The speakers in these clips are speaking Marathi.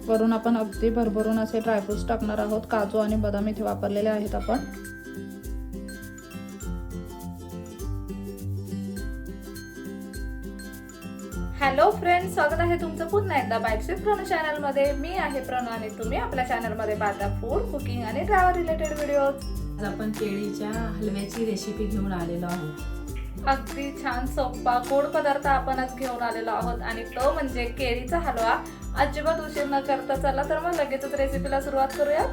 वरून आपण अगदी भरभरून असे ड्रायफ्रुट्स टाकणार आहोत. काजू आणि बदाम इथे वापरलेले आहेत आपण. हॅलो फ्रेंड्स, स्वागत आहे तुमचं पुन्हा एकदा बाईट्स विथ प्रणू चॅनल मध्ये. मी आहे प्रणू आणि तुम्ही आपल्या चॅनल मध्ये पाहता फूड, कुकिंग आणि ट्रॅव्हल रिलेटेड व्हिडिओज. आज आपण केळीच्या हलव्याची रेसिपी घेऊन आलेलो आहोत. अगदी छान सोपा गोड पदार्थ आपण आज घेऊन आलेलो आहोत आणि तो म्हणजे केळीचा हलवा. अजिबात उशीर न करता चला तर मग लगेचच रेसिपीला सुरुवात करूया.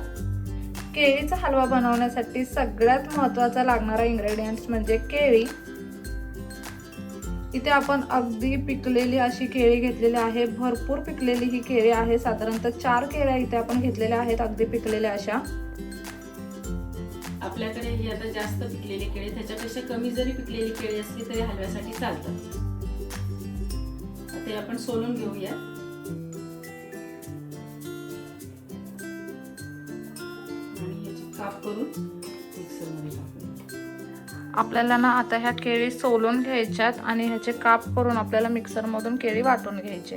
केळीचा हलवा बनवण्यासाठी सगळ्यात महत्त्वाचा लागणारा इंग्रेडियंट्स म्हणजे केळी. इथे आपण अगदी पिकलेली अशी केळी घेतलेली आहे. भरपूर पिकलेली ही केळी आहे. साधारणतः 4 केळ्या इथे आपण घेतलेल्या आहेत, अगदी पिकलेल्या अशा. आपल्याकडे ही आता जास्त पिकलेली केळी, त्याच्यापेक्षा कमी जरी पिकलेली केळी असली तरी हलव्यासाठी चालतात. ते आपण सोलून घेऊया. आणि याची काप करून मिक्सरमध्ये टाकूया. आपल्याला ना आता ह्या केळी सोलून घ्यायच्यात आणि ह्याचे काप करून आपल्याला मिक्सर मधून केळी वाटून घ्यायचे.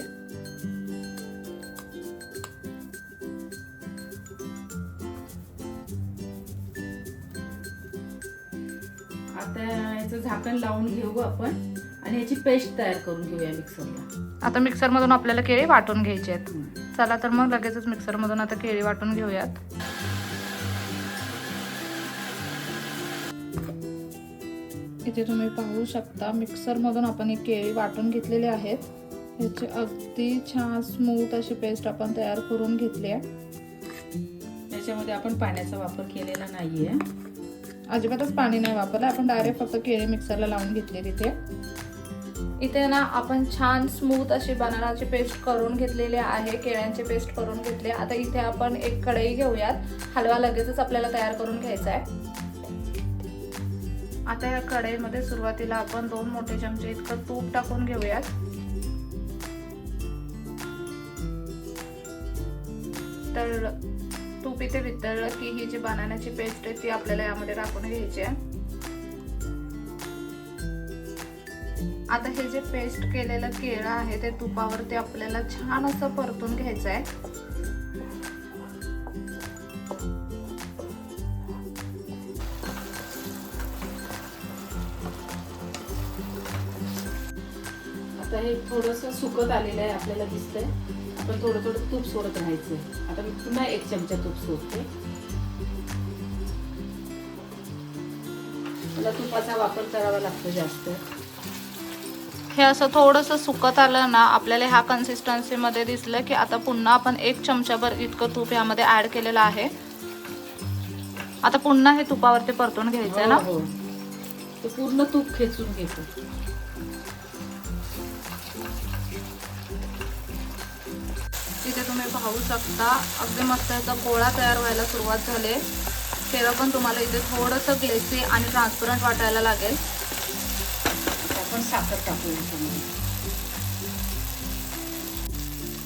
आता याचं झाकण लावून घेऊ आपण आणि याची पेस्ट तयार करून घेऊया मिक्सरला. आता मिक्सर मधून आपल्याला केळी वाटून घ्यायची आहेत. चला तर मग लगेचच मिक्सर मधून आता केळी वाटून घेऊयात. इथे तुम्ही पाहू शकता मिक्सर मधून आपण ही केळी वाटून घेतलेली आहेत. ह्याची अगदी छान स्मूथ अशी पेस्ट आपण तयार करून घेतली आहे. याच्यामध्ये आपण पाण्याचा वापर केलेला नाहीये, अजिबातच पाणी नाही वापरलं आपण. डायरेक्ट फक्त केळी मिक्सरला लावून घेतली. इथे ना आपण छान स्मूथ अशी बनानाची पेस्ट करून घेतलेली आहे. केळ्यांची पेस्ट करून घेतली. आता इथे आपण एक कढई घेऊयात. हलवा लगेचच आपल्याला तयार करून घ्यायचा आहे. आता या कढईमध्ये सुरुवातीला आपण 2 मोठे चमचे इतकं तूप टाकून घेऊयात. तर तूप इथे वितळलं की ही जी बनानाची पेस्ट आहे ती आपल्याला यामध्ये टाकून घ्यायची आहे. आता हे जे पेस्ट केलेलं केळं आहे ते तुपावरती आपल्याला छान असं परतून घ्यायचं आहे. आता हे थोडंसं सुकत आलेलं आहे, आपल्याला दिसतंय. आपण थोडं थोडं तूप सोडत राहायचंय. आता मी पुन्हा 1 चमचा तूप सोडते. मला तुपाचा वापर करावा लागतो जास्त. हे असं थोडंसं सुकत आलं ना, आपल्याला ह्या कन्सिस्टन्सी मध्ये दिसलं की आता पुन्हा आपण 1 चमचाभर इतकं तूप यामध्ये ऍड केलेलं आहे. आता पुन्हा हे तुपावरती परतून घ्यायचंय ना. हो, ते पूर्ण तूप खेचून घेतो. इथे तुम्ही पाहू शकता अगदी मस्त याचा गोळा तयार व्हायला सुरुवात झाली. केळं पण तुम्हाला इथे थोडंसं ग्लेसी आणि ट्रान्सपरंट वाटायला लागेल. आपण साखर टाकूया.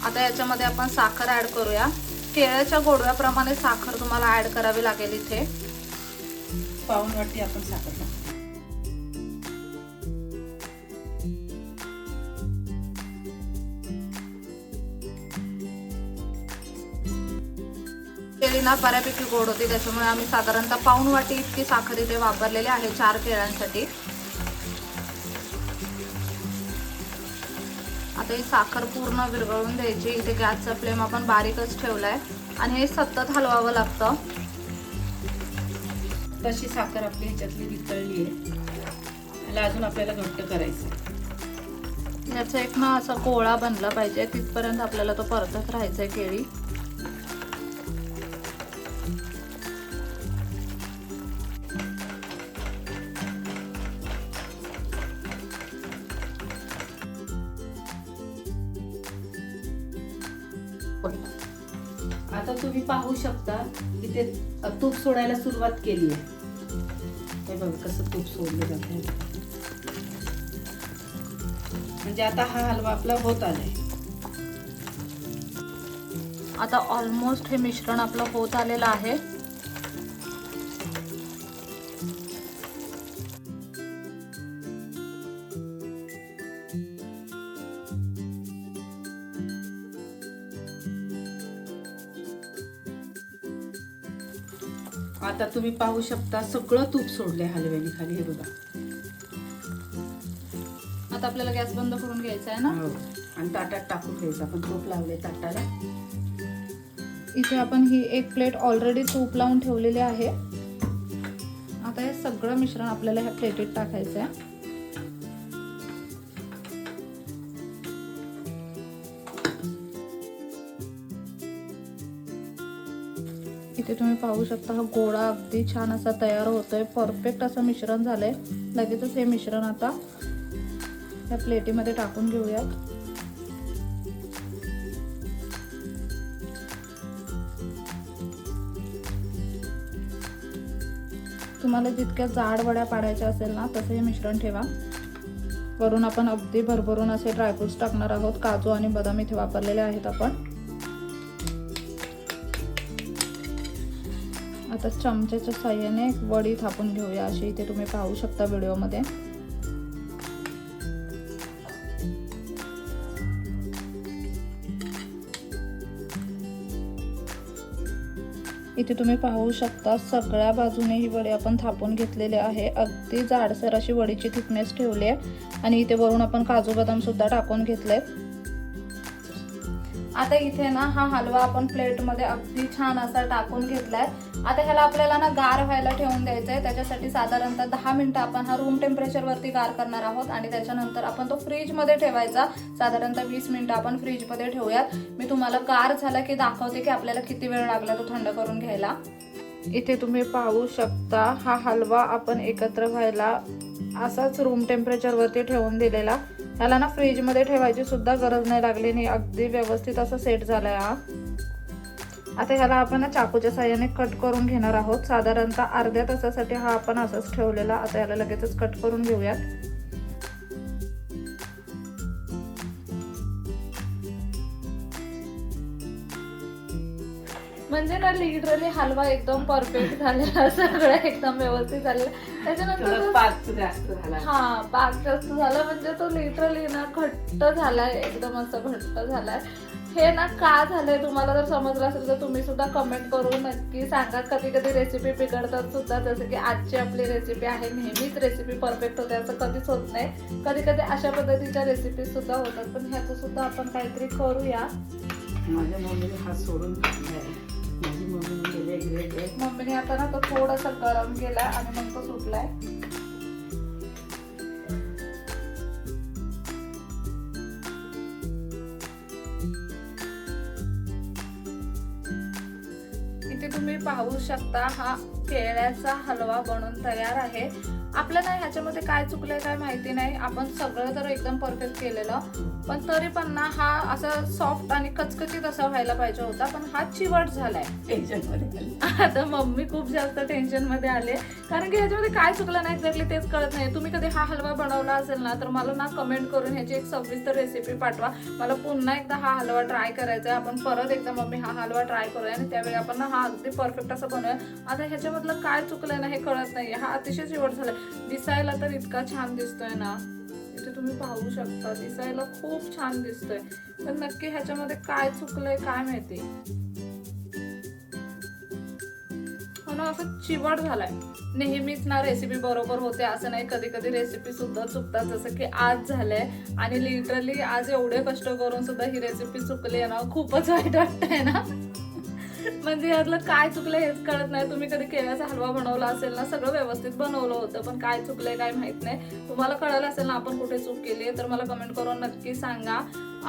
आता याच्यामध्ये आपण साखर ऍड करूया. केळ्याच्या गोडव्याप्रमाणे साखर तुम्हाला ऍड करावी लागेल. इथे पाऊण वाटी आपण साखर टाकू. केळी ना बऱ्यापैकी गोड होती, त्याच्यामुळे आम्ही साधारणतः पाऊण वाटी इतकी साखर इथे वापरलेली आहे 4 केळ्यांसाठी. आता ही साखर पूर्ण विरघळून द्यायची. इथे गॅसचा फ्लेम आपण बारीकच ठेवलाय आणि हे सतत हलवावं लागतं. तशी साखर आपली ह्याच्यातली वितळली आहे. याला अजून आपल्याला घट्ट करायचं. याचा एक ना असा गोळा बनला पाहिजे, तिथपर्यंत आपल्याला तो परतत राहायचा आहे केळी. आता तुम्ही पाहू शकता की ते तूप सोडायला सुरुवात केली आहे. हे बघ कसं तूप सोडलं जातं. म्हणजे आता हा हलवा आपला होत आलाय. आता ऑलमोस्ट हे मिश्रण आपलं होत आलेलं आहे. आता तुम्ही पाहू शकता सगळं तूप सोडले हलव्याने खाली, हे बघा. आता आपल्याला गॅस बंद करून घ्यायचा आहे ना. हो. आणि ताटात टाकून घ्यायचं. आपण तूप लावले ताटाला. इथे आपण ही एक प्लेट ऑलरेडी तूप लावून ठेवलेली आहे. आता हे सगळं मिश्रण आपल्याला ह्या प्लेटीत टाकायचं आहे. इथे तुम्ही पाहू शकता हा गोळा अगदी छान असा तयार होतोय. परफेक्ट असं मिश्रण झालंय. लगेचच हे मिश्रण आता या प्लेटीमध्ये टाकून घेऊयात. तुम्हाला जितक्या जाड वड्या पाडायच्या असेल ना तसं हे मिश्रण ठेवा. वरून आपण अगदी भरभरून असे ड्रायफ्रुट्स टाकणार आहोत. काजू आणि बदाम इथे वापरलेले आहेत आपण. आता चमच्याच्या साह्याने एक वडी थापून घेऊया अशी. इथे तुम्ही पाहू शकता व्हिडिओमध्ये. इथे तुम्ही पाहू शकता सगळ्या बाजूने ही वडी आपण थापून घेतलेली आहे. अगदी जाडसर अशी वडीची थिकनेस ठेवली आहे. आणि इथे वरून आपण काजू बदाम सुद्धा टाकून घेतले. आता इथे ना हा हलवा आपण प्लेटमध्ये अगदी छान असा टाकून घेतलाय. आता ह्याला आपल्याला ना गार व्हायला ठेवून द्यायचं आहे. त्याच्यासाठी साधारणतः 10 मिनिटं आपण हा रूम टेम्परेचरवरती गार करणार आहोत. आणि त्याच्यानंतर आपण तो फ्रीजमध्ये ठेवायचा. साधारणतः 20 मिनिटं आपण फ्रीजमध्ये ठेवूयात. मी तुम्हाला गार झाला की दाखवते की आपल्याला किती वेळ लागला तो थंड करून घ्यायला. इथे तुम्ही पाहू शकता हा हलवा आपण एकत्र व्हायला असाच रूम टेम्परेचरवरती ठेवून दिलेला. ह्याला ना फ्रीजमध्ये ठेवायची सुद्धा गरज नाही लागली. नाही अगदी व्यवस्थित असं सेट झालाय हा. आता ह्याला आपण चाकूच्या साह्याने कट करून घेणार आहोत. साधारणतः अर्ध्या तासासाठी हा आपण असंच ठेवलेला. आता ह्याला लगेचच कट करून घेऊयात. म्हणजे ना लिटरली हलवा एकदम परफेक्ट झालेला. सगळं एकदम व्यवस्थित झालेलं. त्याच्यानंतर पाक जास्त झाला. हा पाक जास्त झाला. म्हणजे तो लिटरली ना घट्ट झालाय. एकदम असं घट्ट झालाय. हे ना का झालंय तुम्हाला जर समजलं असेल तर तुम्ही सुद्धा कमेंट करून नक्की सांगा. कधी कधी रेसिपी बिघडतात सुद्धा. जसं की आजची आपली रेसिपी आहे. नेहमीच रेसिपी परफेक्ट होते असं कधीच होत नाही. कधी कधी अशा पद्धतीच्या रेसिपी सुद्धा होतात. पण ह्याचं सुद्धा आपण काहीतरी करूया. माझ्या मम्मीने हात सोडून घेतलाय. माझी मम्मी गेले. मम्मीने आता ना तो थोडासा गरम केलाय आणि मग तो सुटलाय. इथे तुम्ही पाहू शकता हा केळ्याचा हलवा बनून तयार आहे. आपल्याला ह्याच्यामध्ये काय चुकलंय काय माहिती नाही. आपण सगळं तर एकदम परफेक्ट केलेलं. पण तरी पण ना हा असा सॉफ्ट आणि कचकचीत असा व्हायला पाहिजे होता. पण हा चिवट झालाय. टेन्शन मध्ये. आता मम्मी खूप जास्त टेन्शन मध्ये आले. कारण की ह्याच्यामध्ये काय चुकलं नाही एक्झॅक्टली तेच कळत नाही. तुम्ही कधी हा हलवा बनवला असेल ना तर मला ना कमेंट करून ह्याची एक सविस्तर रेसिपी पाठवा. मला पुन्हा एकदा हा हलवा ट्राय करायचा आहे. आपण परत एकदा मम्मी हा हलवा ट्राय करूया आणि त्यावेळी आपण ना हा अगदी परफेक्ट असं बनवूया. आता ह्याच्यामधलं काय चुकलंय ना हे कळत नाहीये. हा अतिशय चिवट झालाय. दिसायला तर इतका छान दिसतोय ना. इथे तुम्ही पाहू शकता दिसायला खूप छान दिसतोय. पण नक्की ह्याच्यामध्ये काय चुकलंय काय माहिती. असं चिवट झालाय. नेहमीच ना रेसिपी बरोबर होते असं नाही. कधी कधी रेसिपी सुद्धा चुकतात. जसं की आज झालंय. आणि लिटरली आज एवढे कष्ट करून सुद्धा ही रेसिपी चुकली आहे ना. खूपच वाईट वाटतंय ना. म्हणजे यातलं काय चुकलंय हेच कळत नाही. तुम्ही कधी केळ्याचा हलवा बनवला असेल ना सगळं व्यवस्थित बनवलं होतं. पण काय चुकलंय काय माहित नाही. तुम्हाला कळलं असेल ना आपण कुठे चूक केली आहे तर मला कमेंट करून नक्की सांगा.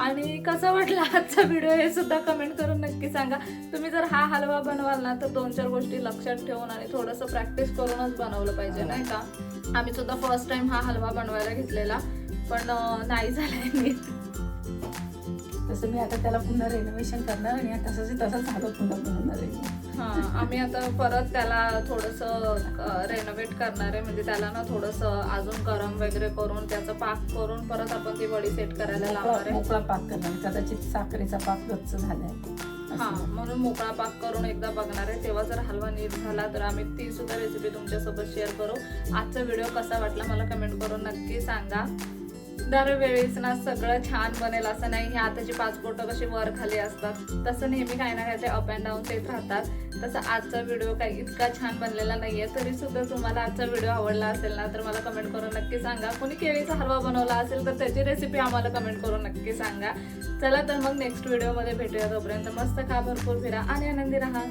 आणि कसा वाटला आजचा व्हिडिओ हे सुद्धा कमेंट करून नक्की सांगा. तुम्ही जर हा हलवा बनवाल ना तर 2-4 गोष्टी लक्षात ठेवून आणि थोडंसं प्रॅक्टिस करूनच बनवलं पाहिजे नाही का. आम्ही सुद्धा फर्स्ट टाइम हा हलवा बनवायला घेतलेला पण नाही झालाय नीट. तसं मी आता त्याला पुन्हा रेनोव्हेशन करणार आणि तसंच झालं पुन्हा बनवणार आहे. आम्ही आता परत त्याला थोडंसं रेनोव्हेट करणार आहे. म्हणजे त्याला ना थोडंसं अजून गरम वगैरे करून त्याचा पाक करून परत आपण ती वडी सेट करायला लावणार आहे. मोकळा पाक करणार. कदाचित साखरेचा पाक गच्च झालाय. म्हणून मोकळा पाक करून एकदा बघणार आहे. तेव्हा जर हलवा नीट झाला तर आम्ही ती सुद्धा रेसिपी तुमच्यासोबत शेअर करू. आजचा व्हिडिओ कसा वाटला मला कमेंट करून नक्की सांगा. दरवेळेस ना सगळं छान बनेल असं नाही. हे आताची 5 बोटं कशी वर खाली असतात तसं नेहमी काही ना काही ते अप अँड डाऊन येत राहतात. तसं आजचा व्हिडिओ काही इतका छान बनलेला नाहीये. तरी सुद्धा तुम्हाला आजचा व्हिडिओ आवडला असेल ना तर मला कमेंट करून नक्की सांगा. कोणी केळीचा हलवा बनवला असेल तर त्याची रेसिपी आम्हाला कमेंट करून नक्की सांगा. चला तर मग नेक्स्ट व्हिडिओमध्ये भेटूया. तोपर्यंत मस्त खा, भरपूर फिरा आणि आनंदी राहा.